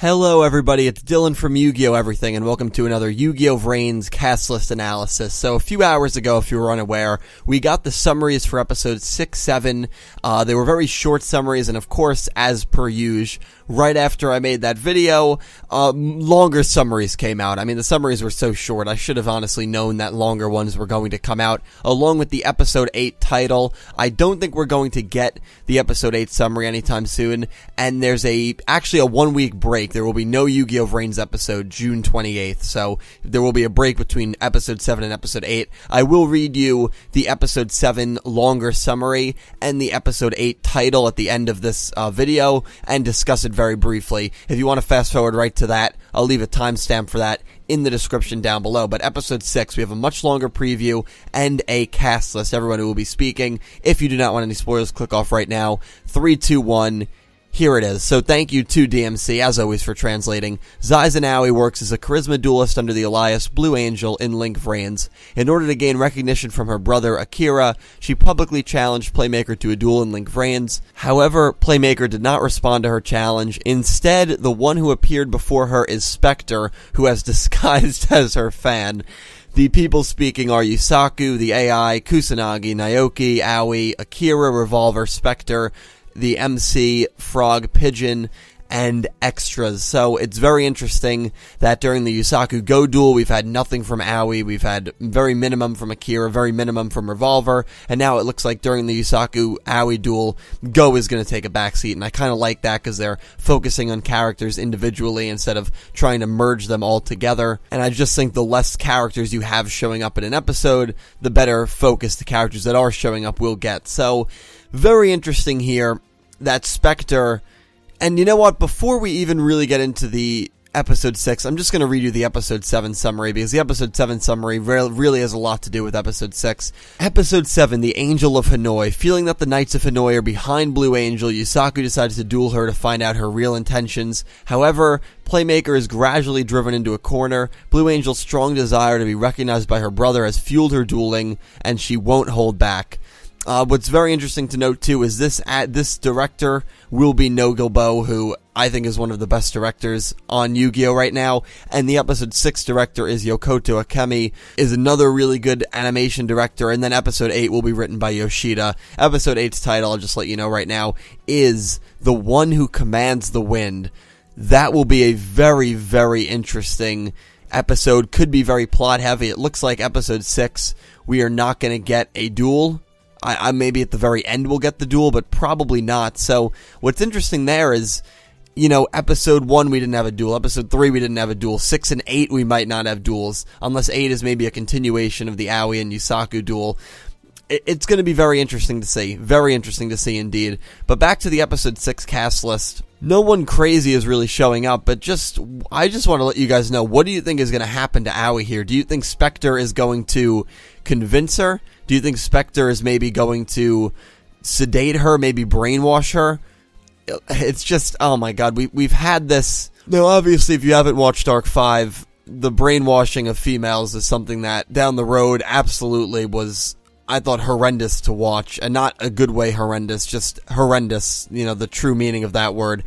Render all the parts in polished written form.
Hello everybody, it's Dylan from Yu-Gi-Oh! Everything, and welcome to another Yugioh VRains cast list analysis. So a few hours ago, if you were unaware, we got the summaries for episodes 6, 7. They were very short summaries, and of course, as per usual, right after I made that video, longer summaries came out. I mean, the summaries were so short, I should have honestly known that longer ones were going to come out, along with the episode 8 title. I don't think we're going to get the episode 8 summary anytime soon, and there's actually a 1-week break. There will be no Yugioh VRains episode June 28th, so there will be a break between episode 7 and episode 8. I will read you the episode 7 longer summary and the episode 8 title at the end of this video and discuss it very briefly. If you want to fast forward right to that, I'll leave a timestamp for that in the description down below. But episode 6, we have a much longer preview and a cast list. Everyone who will be speaking. If you do not want any spoilers, click off right now. 3, 2, 1. Here it is. So thank you to DMC, as always, for translating. Aoi works as a charisma duelist under the alias Blue Angel in Link VRains. In order to gain recognition from her brother Akira, she publicly challenged Playmaker to a duel in Link VRains. However, Playmaker did not respond to her challenge. Instead, the one who appeared before her is Spectre, who has disguised as her fan. The people speaking are Yusaku, the AI, Kusanagi, Naoki, Aoi, Akira, Revolver, Spectre, the MC, Frog, Pigeon, and extras. So it's very interesting that during the Yusaku Go duel, we've had nothing from Aoi, we've had very minimum from Akira, very minimum from Revolver, and now it looks like during the Yusaku Aoi duel, Go is going to take a backseat, and I kind of like that because they're focusing on characters individually instead of trying to merge them all together, and I just think the less characters you have showing up in an episode, the better focus the characters that are showing up will get. So, very interesting here that Spectre, and you know what, before we even really get into the episode 6, I'm just going to read you the episode 7 summary, because the episode 7 summary really has a lot to do with episode 6. Episode 7, The Angel of Hanoi. Feeling that the Knights of Hanoi are behind Blue Angel, Yusaku decides to duel her to find out her real intentions. However, Playmaker is gradually driven into a corner. Blue Angel's strong desire to be recognized by her brother has fueled her dueling, and she won't hold back. What's very interesting to note, too, is this director will be No Gilbo, who I think is one of the best directors on Yu-Gi-Oh! Right now, and the episode 6 director is Yokoto Akemi, is another really good animation director, and then episode 8 will be written by Yoshida. Episode 8's title, I'll just let you know right now, is The One Who Commands the Wind. That will be a very, very interesting episode, could be very plot-heavy. It looks like episode 6, we are not going to get a duel. I maybe at the very end we'll get the duel, but probably not. So what's interesting there is, you know, episode 1 we didn't have a duel, episode 3 we didn't have a duel, 6 and 8 we might not have duels, unless 8 is maybe a continuation of the Aoi and Yusaku duel. It's going to be very interesting to see indeed. But back to the episode 6 cast list. No one crazy is really showing up, but I just want to let you guys know, what do you think is going to happen to Aoi here? Do you think Spectre is going to convince her? Do you think Spectre is maybe going to sedate her, maybe brainwash her? It's just, oh my god, we've had this. Now, obviously, if you haven't watched Arc 5, the brainwashing of females is something that, down the road, absolutely was, I thought, horrendous to watch, and not a good way horrendous, just horrendous, you know, the true meaning of that word.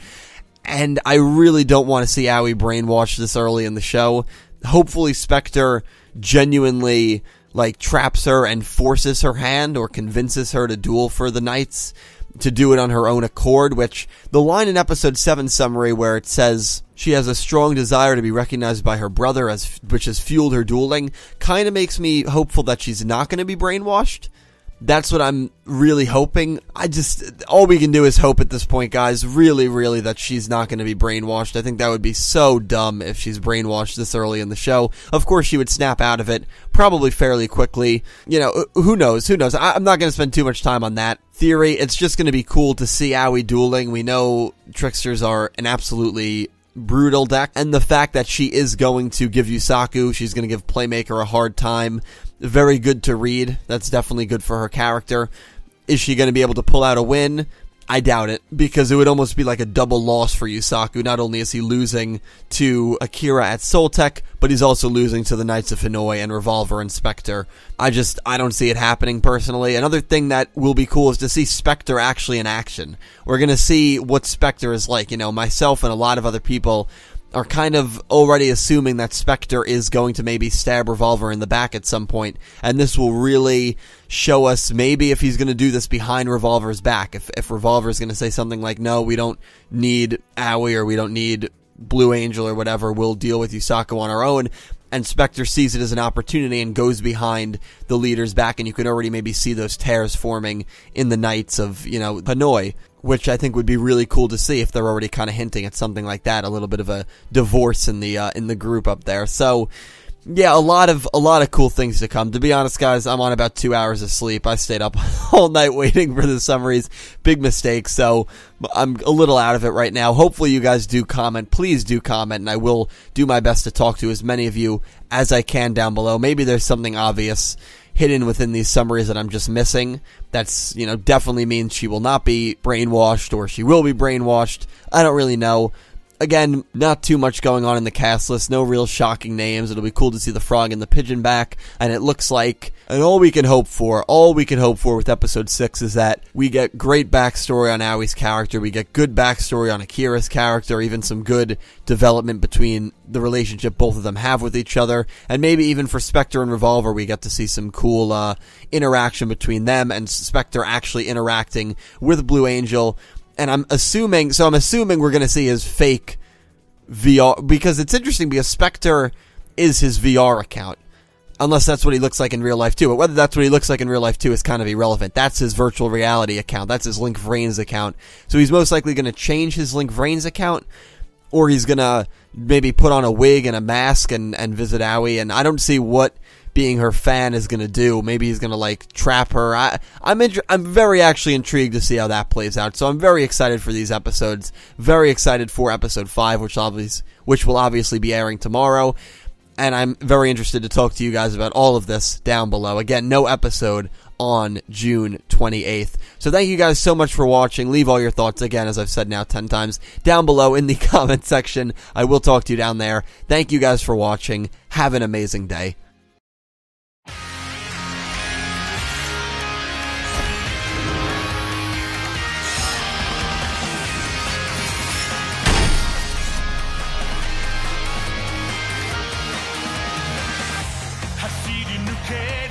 And I really don't want to see Aoi brainwashed this early in the show. Hopefully Spectre genuinely, like, traps her and forces her hand, or convinces her to duel for the Knights, to do it on her own accord, which, the line in episode 7 summary where it says she has a strong desire to be recognized by her brother, which has fueled her dueling, kind of makes me hopeful that she's not going to be brainwashed. That's what I'm really hoping. All we can do is hope at this point, guys, really, really, that she's not going to be brainwashed. I think that would be so dumb if she's brainwashed this early in the show. Of course, she would snap out of it, probably fairly quickly. You know, who knows? I'm not going to spend too much time on that theory. It's just going to be cool to see Aoi dueling. We know Tricksters are an absolutely brutal deck, and the fact that she is going to give Yusaku, she's going to give Playmaker a hard time, very good to read. That's definitely good for her character. Is she going to be able to pull out a win? I doubt it, because it would almost be like a double loss for Yusaku. Not only is he losing to Akira at Soltech, but he's also losing to the Knights of Hanoi and Revolver and Spectre. I don't see it happening personally. Another thing that will be cool is to see Spectre actually in action. We're going to see what Spectre is like. You know, myself and a lot of other people are kind of already assuming that Spectre is going to maybe stab Revolver in the back at some point, and this will really show us maybe if he's going to do this behind Revolver's back. If Revolver's going to say something like, no, we don't need Aoi, or we don't need Blue Angel or whatever, we'll deal with Yusaku on our own, and Spectre sees it as an opportunity and goes behind the leader's back, and you can already maybe see those tears forming in the Knights of, you know, Hanoi, which I think would be really cool to see if they're already kind of hinting at something like that, a little bit of a divorce in the group up there. So, yeah, a lot of cool things to come. To be honest, guys, I'm on about 2 hours of sleep. I stayed up all night waiting for the summaries. Big mistake, so I'm a little out of it right now. Hopefully you guys do comment. Please do comment, and I will do my best to talk to as many of you as I can down below. Maybe there's something obvious hidden within these summaries that I'm just missing. That's, you know, definitely means she will not be brainwashed, or she will be brainwashed. I don't really know. Again, not too much going on in the cast list, no real shocking names. It'll be cool to see the frog and the pigeon back, and it looks like, and all we can hope for with episode 6 is that we get great backstory on Aoi's character, we get good backstory on Akira's character, even some good development between the relationship both of them have with each other, and maybe even for Spectre and Revolver we get to see some cool interaction between them, and Spectre actually interacting with Blue Angel. And I'm assuming we're going to see his fake VR, because it's interesting because Spectre is his VR account. Unless that's what he looks like in real life too. But whether that's what he looks like in real life too is kind of irrelevant. That's his virtual reality account. That's his Link VRains account. So he's most likely going to change his Link VRains account, or he's going to maybe put on a wig and a mask and visit Aoi. And I don't see what being her fan is going to do. Maybe he's going to like trap her. I'm very actually intrigued to see how that plays out. So I'm very excited for these episodes. Very excited for episode 5, which will obviously be airing tomorrow. And I'm very interested to talk to you guys about all of this down below. Again, no episode on June 28th. So thank you guys so much for watching. Leave all your thoughts, again, as I've said now 10 times, down below in the comment section. I will talk to you down there. Thank you guys for watching. Have an amazing day. Nuke